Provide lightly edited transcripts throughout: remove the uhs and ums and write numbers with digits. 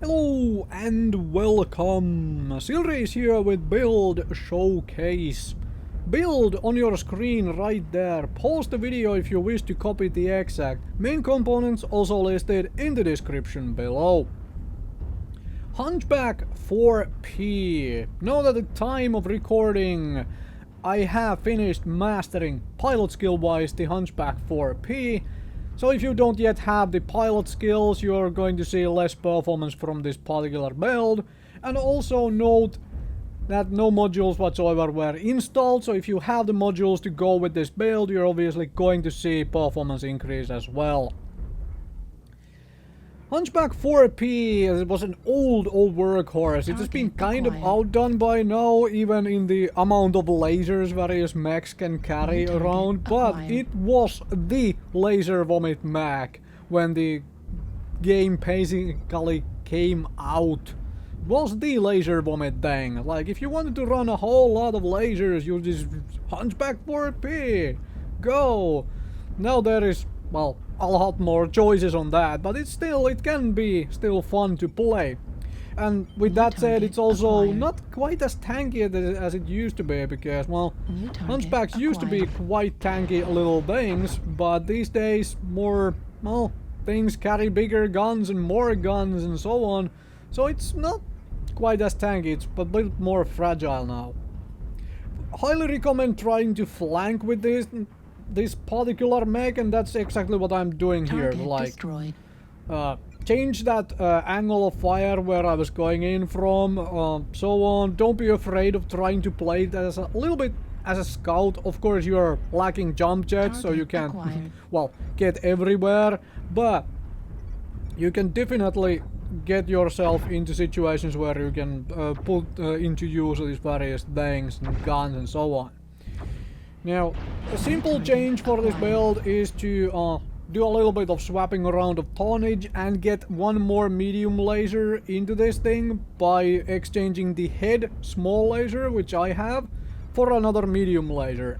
Hello and welcome! Silrace here with Build Showcase. Build on your screen right there. Pause the video if you wish to copy the exact main components, also listed in the description below. Hunchback 4P. Note at the time of recording I have finished mastering pilot skill wise the Hunchback 4P. So if you don't yet have the pilot skills, you're going to see less performance from this particular build. And also note that no modules whatsoever were installed, so if you have the modules to go with this build, you're obviously going to see performance increase as well. Hunchback 4P was an old workhorse. It has been kind of outdone by now, even in the amount of lasers various mechs can carry around, but it was the laser vomit mech when the game basically came out. It was the laser vomit thing. Like, if you wanted to run a whole lot of lasers, you just Hunchback 4P. Go! Now there is, well, a lot more choices on that, but it can be still fun to play. And with that said, it's also not quite as tanky as it used to be, because, well, Hunchbacks used to be quite tanky little things, but these days more, well, things carry bigger guns and more guns and so on, so it's not quite as tanky, it's a bit more fragile now. Highly recommend trying to flank with this particular mech, and that's exactly what I'm doing here. Like, change that angle of fire where I was going in from, so on. Don't be afraid of trying to play it as a little bit as a scout. Of course, you're lacking jump jets, so you can't, well, get everywhere, but you can definitely get yourself into situations where you can put into use these various things and guns and so on. Now, a simple change for this build is to do a little bit of swapping around of tonnage and get one more medium laser into this thing by exchanging the head small laser, which I have, for another medium laser.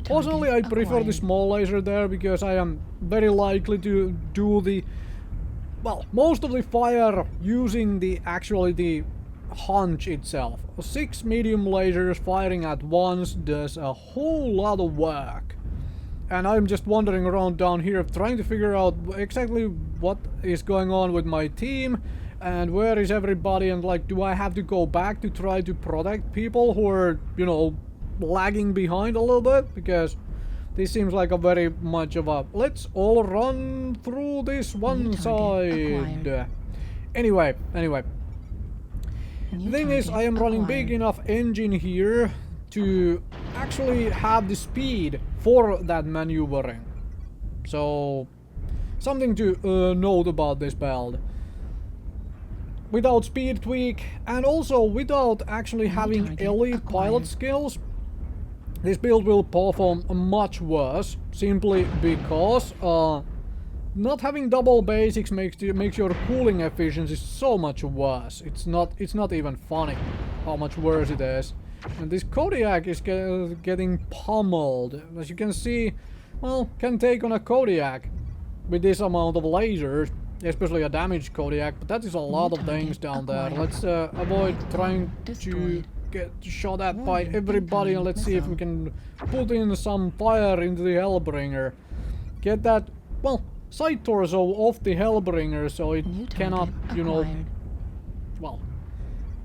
Personally, I prefer the small laser there because I am very likely to do the, well, most of the fire using the hunch itself. 6 medium lasers firing at once does a whole lot of work. And I'm just wandering around down here trying to figure out exactly what is going on with my team and where is everybody, and like, do I have to go back to try to protect people who are, you know, lagging behind a little bit, because this seems like a very much of a let's all run through this one side. Anyway. The thing is, I am running big enough engine here to actually have the speed for that maneuvering. So, something to note about this build. Without speed tweak, and also without actually having elite pilot skills, this build will perform much worse, simply because not having double basics makes your cooling efficiency so much worse. It's not even funny how much worse it is. And this Kodiak is getting pummeled. As you can see, well, can take on a Kodiak with this amount of lasers, especially a damaged Kodiak, but that is a lot of things down there. Let's avoid trying to get shot at by everybody, and let's see if we can put in some fire into the Hellbringer. Get that, well, side torso off the Hellbringer so it cannot, you know, well,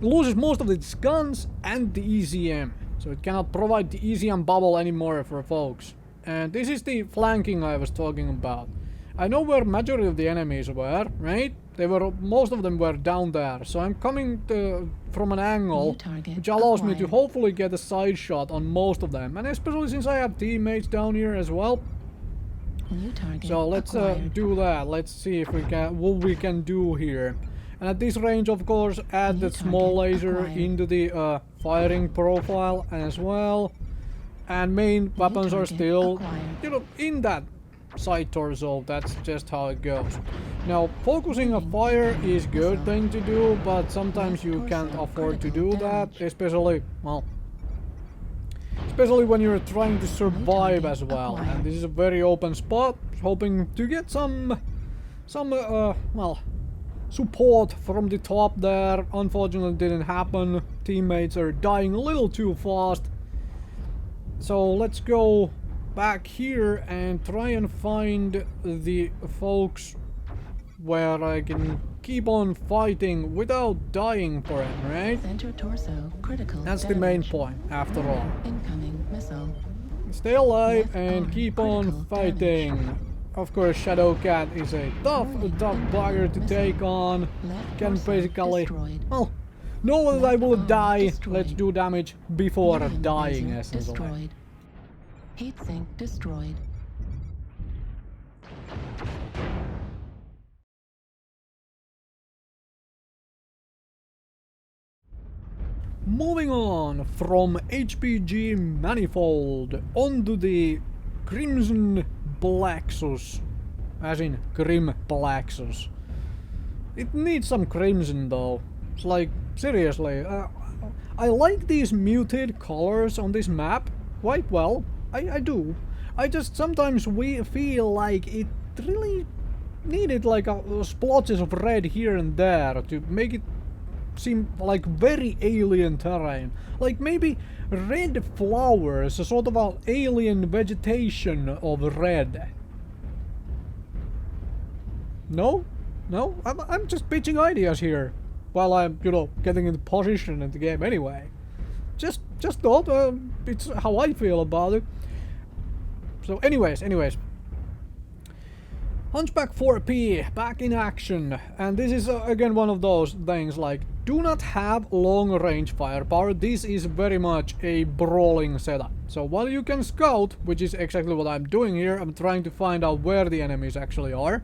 it loses most of its guns and the ECM, so it cannot provide the ECM bubble anymore for folks. And this is the flanking I was talking about. I know where majority of the enemies were, right? Most of them were down there, so I'm coming from an angle which allows me to hopefully get a side shot on most of them, and especially since I have teammates down here as well. So let's do that. Let's see if we can what we can do here. And at this range, of course, add the small laser into the firing profile as well. And main weapons are still, you know, in that side torso. That's just how it goes. Now, focusing a fire is good thing to do, but sometimes you can't afford to do that, especially, well, especially when you're trying to survive as well. And this is a very open spot, hoping to get some well, support from the top there. Unfortunately didn't happen. Teammates are dying a little too fast. So let's go back here and try and find the folks where I can keep on fighting without dying for it, right? Center torso, critical That's the main point, after all. Incoming missile. Stay alive Left and arm, keep on critical fighting. damage. Of course, Shadow Cat is a tough bugger to take on. Left Can torso basically, destroyed. well, know that I will Left arm die. destroyed. Let's do damage before Medium dying, laser essentially. destroyed. Heatsink destroyed. Moving on from HPG Manifold onto the Crimson Blaxus, as in Grim Blaxus. It needs some crimson though. It's like, seriously, I like these muted colors on this map quite well. I do. I just sometimes feel like it really needed like splotches of red here and there to make it seem like very alien terrain. Like maybe red flowers, a sort of an alien vegetation of red. No? No? I'm just pitching ideas here. While I'm, you know, getting into position in the game anyway. Just thought, it's how I feel about it. So anyways. Hunchback 4P, back in action. And this is again one of those things like, do not have long range firepower. This is very much a brawling setup. So while you can scout, which is exactly what I'm doing here, I'm trying to find out where the enemies actually are.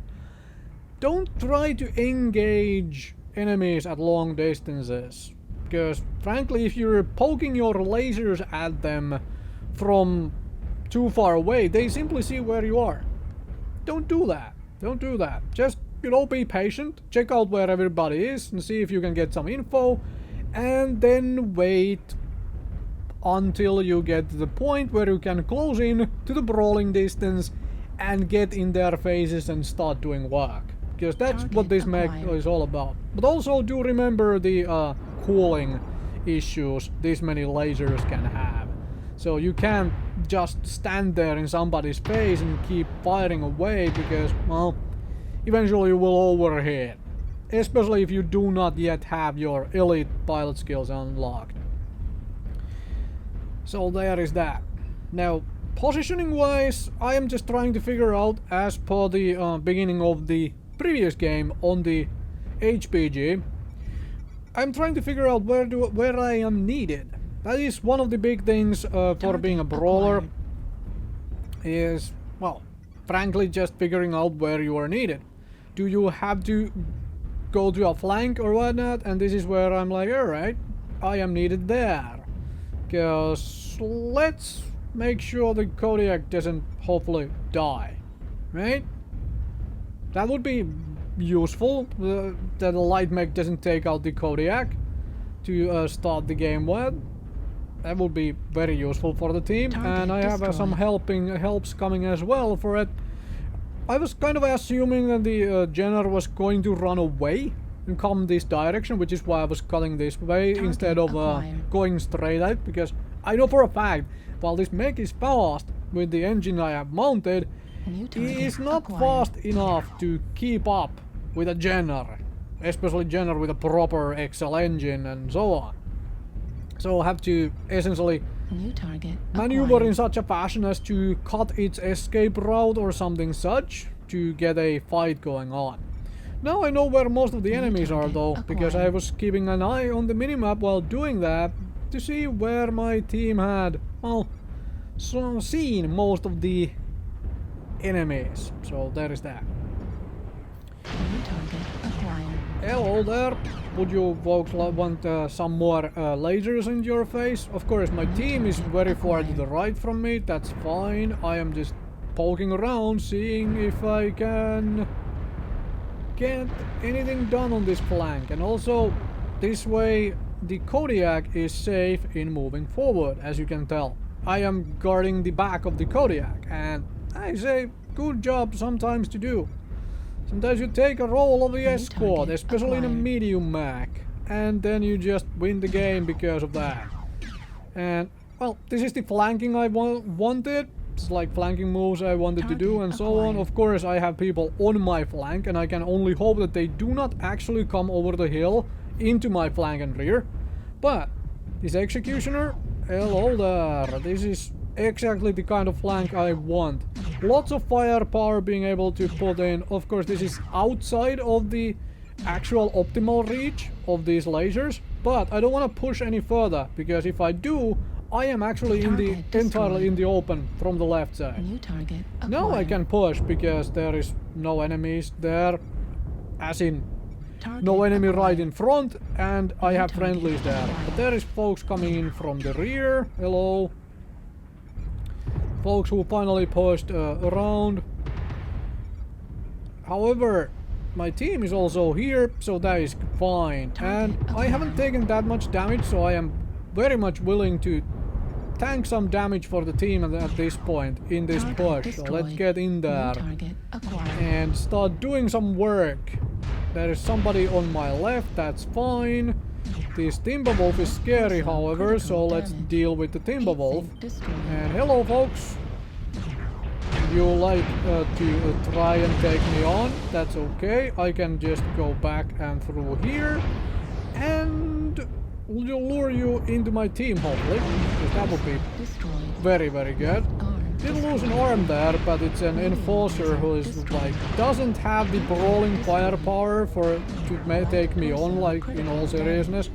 Don't try to engage enemies at long distances. Because frankly, if you're poking your lasers at them from too far away, they simply see where you are. Don't do that. Don't do that. Just, you know, be patient, check out where everybody is and see if you can get some info, and then wait until you get to the point where you can close in to the brawling distance and get in their faces and start doing work. Because that's what this mech is all about. But also do remember the cooling issues these many lasers can have. So you can't just stand there in somebody's face and keep firing away because, well, eventually you will overheat. Especially if you do not yet have your elite pilot skills unlocked. So there is that. Now, positioning wise, I am just trying to figure out, as per the beginning of the previous game on the HPG, I'm trying to figure out where I am needed. That is one of the big things for being a brawler, is, well, frankly just figuring out where you are needed. Do you have to go to a flank or whatnot? And this is where I'm like, alright, I am needed there. Because let's make sure the Kodiak doesn't hopefully die, right? That would be useful, that the light mech doesn't take out the Kodiak to start the game with. That would be very useful for the team. Target and I have some helps coming as well for it. I was kind of assuming that the Jenner was going to run away and come this direction, which is why I was cutting this way instead of going straight out, because I know for a fact, while this mech is fast with the engine I have mounted, he is not fast enough to keep up with a Jenner, especially Jenner with a proper XL engine and so on. So I have to essentially maneuver in such a fashion as to cut its escape route or something such to get a fight going on. Now I know where most of the enemies are though, because I was keeping an eye on the minimap while doing that to see where my team had, well, seen most of the enemies. So there is that. Hello there. Would you folks want some more lasers in your face? Of course, my team is very far to the right from me. That's fine. I am just poking around, seeing if I can get anything done on this flank. And also, this way, the Kodiak is safe in moving forward, as you can tell. I am guarding the back of the Kodiak, and I say good job sometimes to do. Sometimes you take a role of the escort, target especially in a acquired. medium mech, and then you just win the game because of that. And, well, this is the flanking I wanted. It's like flanking moves I wanted to do and so on. Of course, I have people on my flank, and I can only hope that they do not actually come over the hill into my flank and rear. But this Executioner, hello there. This is exactly the kind of flank I want. Lots of firepower being able to put in. Of course, this is outside of the actual optimal reach of these lasers, but I don't want to push any further, because if I do, I am actually entirely in the open from the left side. New target acquired. Now I can push because there is no enemies there, as in Target no enemy acquired. right in front, and I have target friendlies there. acquired. But there is folks coming in from the rear. Hello. Folks who finally pushed around. However, my team is also here, so that is fine. And I haven't taken that much damage, so I am very much willing to tank some damage for the team at this point in this Target push. So let's destroyed. get in New there target acquired. and start doing some work. There is somebody on my left, that's fine. This Timberwolf is scary, however, so let's deal with the Timberwolf. Heat sink destroyed. And hello, folks. You like to try and take me on? That's okay. I can just go back and through here and lure you into my team, hopefully. Because that would be Destroyed. very, very good. Arm Did lose an arm there, but it's an enforcer who is like doesn't have the brawling firepower for to take me on, like in all seriousness.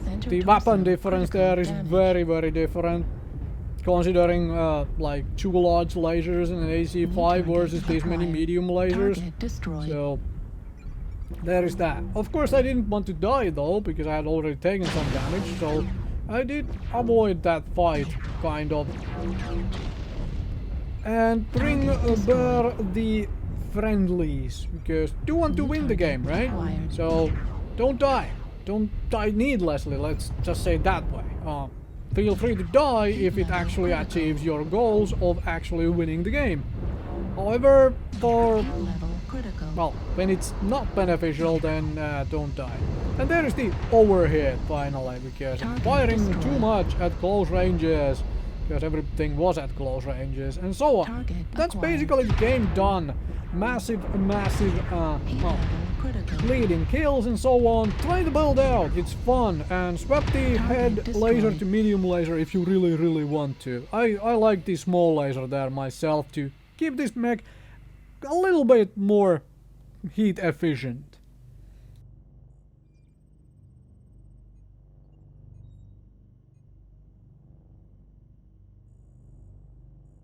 Center The torso weapon difference there is critical very, very different. Considering like 2 large lasers and an AC5 versus these many medium lasers. Target destroyed. So there is that. Of course I didn't want to die though, because I had already taken some damage, so I did avoid that fight, kind of. And bring bare the friendlies, because you want to win the game, right? So don't die. Don't die needlessly, let's just say it that way. Feel free to die if it actually achieves your goals of actually winning the game. However, for Level critical. well, when it's not beneficial, then don't die. And there is the overhead finally, because I'm firing too much at close ranges, because everything was at close ranges, and so on. Target That's acquired. basically the game done. Massive, Heat well, level critical. leading kills and so on. Try to build out, it's fun, and swap the head destroyed. laser to medium laser if you really, really want to. I like the small laser there myself to keep this mech a little bit more heat efficient.